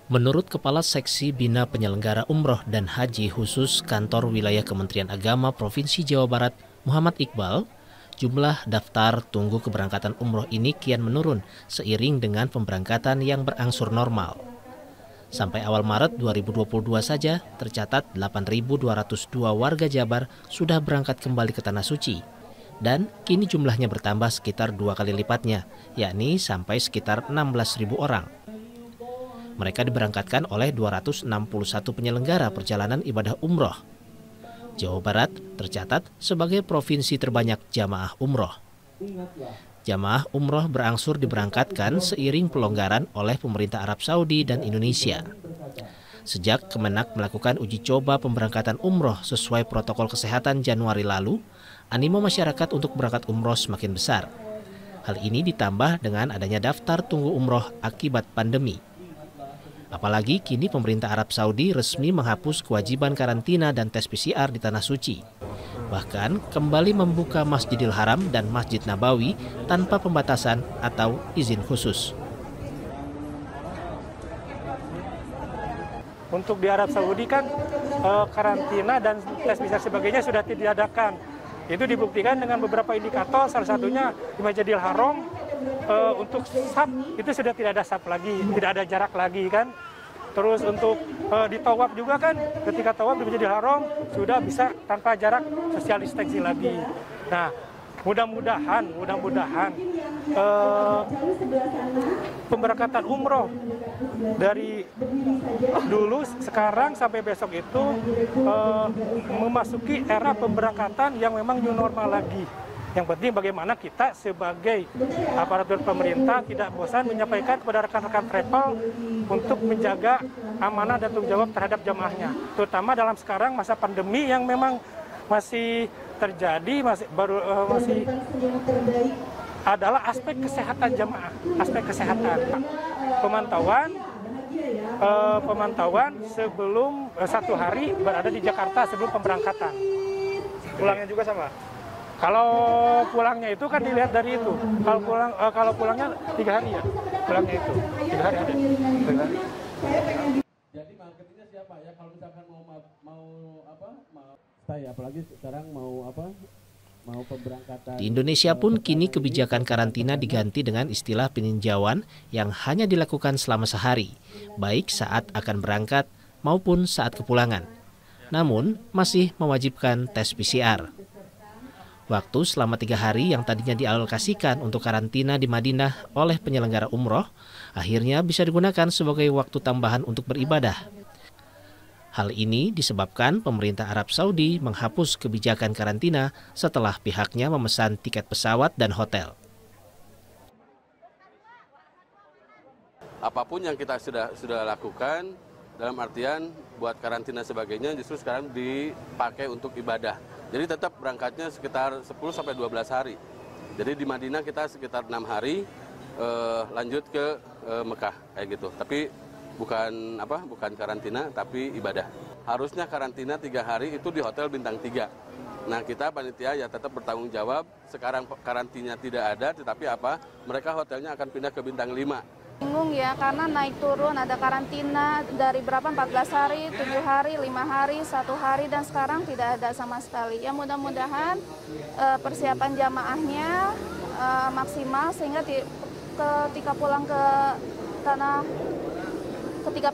Menurut Kepala Seksi Bina Penyelenggara Umroh dan Haji khusus Kantor Wilayah Kementerian Agama Provinsi Jawa Barat, Muhammad Iqbal, jumlah daftar tunggu keberangkatan umroh ini kian menurun seiring dengan pemberangkatan yang berangsur normal. Sampai awal Maret 2022 saja, tercatat 8.202 warga Jabar sudah berangkat kembali ke Tanah Suci. Dan kini jumlahnya bertambah sekitar 2 kali lipatnya, yakni sampai sekitar 16.000 orang. Mereka diberangkatkan oleh 261 penyelenggara perjalanan ibadah umroh. Jawa Barat tercatat sebagai provinsi terbanyak jamaah umroh. Jamaah umroh berangsur diberangkatkan seiring pelonggaran oleh pemerintah Arab Saudi dan Indonesia. Sejak Kemenak melakukan uji coba pemberangkatan umroh sesuai protokol kesehatan Januari lalu, animo masyarakat untuk berangkat umroh semakin besar. Hal ini ditambah dengan adanya daftar tunggu umroh akibat pandemi. Apalagi kini pemerintah Arab Saudi resmi menghapus kewajiban karantina dan tes PCR di Tanah Suci. Bahkan kembali membuka Masjidil Haram dan Masjid Nabawi tanpa pembatasan atau izin khusus. Untuk di Arab Saudi kan karantina dan tes PCR sebagainya sudah diadakan. Itu dibuktikan dengan beberapa indikator, salah satunya di Masjidil Haram untuk SAP itu sudah tidak ada SAP lagi, tidak ada jarak lagi kan. Terus untuk di tawaf juga kan, ketika tawaf di Masjidil Haram sudah bisa tanpa jarak social distancing lagi. Nah, mudah-mudahan pemberangkatan umroh dari dulu sekarang sampai besok itu memasuki era pemberangkatan yang memang new normal lagi. Yang penting bagaimana kita sebagai aparatur pemerintah tidak bosan menyampaikan kepada rekan-rekan travel untuk menjaga amanah dan tanggung jawab terhadap jamaahnya. Terutama dalam sekarang masa pandemi yang memang masih terjadi, masih adalah aspek kesehatan jamaah, aspek kesehatan. Pemantauan sebelum 1 hari berada di Jakarta sebelum pemberangkatan. Pulangnya juga sama? Kalau pulangnya itu kan dilihat dari itu. Kalau pulangnya 3 hari ya. Pulangnya itu 3 hari ada. 3 hari. Jadi marketingnya siapa ya? Kalau misalkan apalagi sekarang mau pemberangkatan. Di Indonesia pun kini kebijakan karantina diganti dengan istilah peninjauan yang hanya dilakukan selama sehari, baik saat akan berangkat maupun saat kepulangan. Namun masih mewajibkan tes PCR. Waktu selama 3 hari yang tadinya dialokasikan untuk karantina di Madinah oleh penyelenggara umroh, akhirnya bisa digunakan sebagai waktu tambahan untuk beribadah. Hal ini disebabkan pemerintah Arab Saudi menghapus kebijakan karantina setelah pihaknya memesan tiket pesawat dan hotel. Apapun yang kita sudah lakukan, dalam artian buat karantina sebagainya justru sekarang dipakai untuk ibadah. Jadi tetap berangkatnya sekitar 10-12 hari. Jadi di Madinah kita sekitar 6 hari, lanjut ke Mekah kayak gitu. Tapi bukan karantina, tapi ibadah. Harusnya karantina 3 hari itu di hotel bintang 3. Nah kita panitia ya tetap bertanggung jawab. Sekarang karantinanya tidak ada, tetapi mereka hotelnya akan pindah ke bintang 5. Bingung ya, karena naik turun, ada karantina dari berapa, 14 hari, 7 hari, 5 hari, 1 hari, dan sekarang tidak ada sama sekali. Ya mudah-mudahan persiapan jamaahnya maksimal, sehingga ketika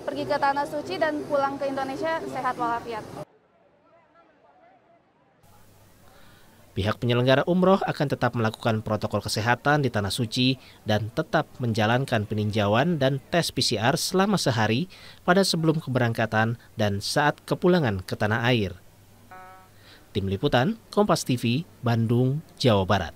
pergi ke Tanah Suci dan pulang ke Indonesia sehat walafiat. Pihak penyelenggara umroh akan tetap melakukan protokol kesehatan di Tanah Suci dan tetap menjalankan peninjauan dan tes PCR selama sehari pada sebelum keberangkatan dan saat kepulangan ke tanah air. Tim Liputan, Kompas TV, Bandung, Jawa Barat.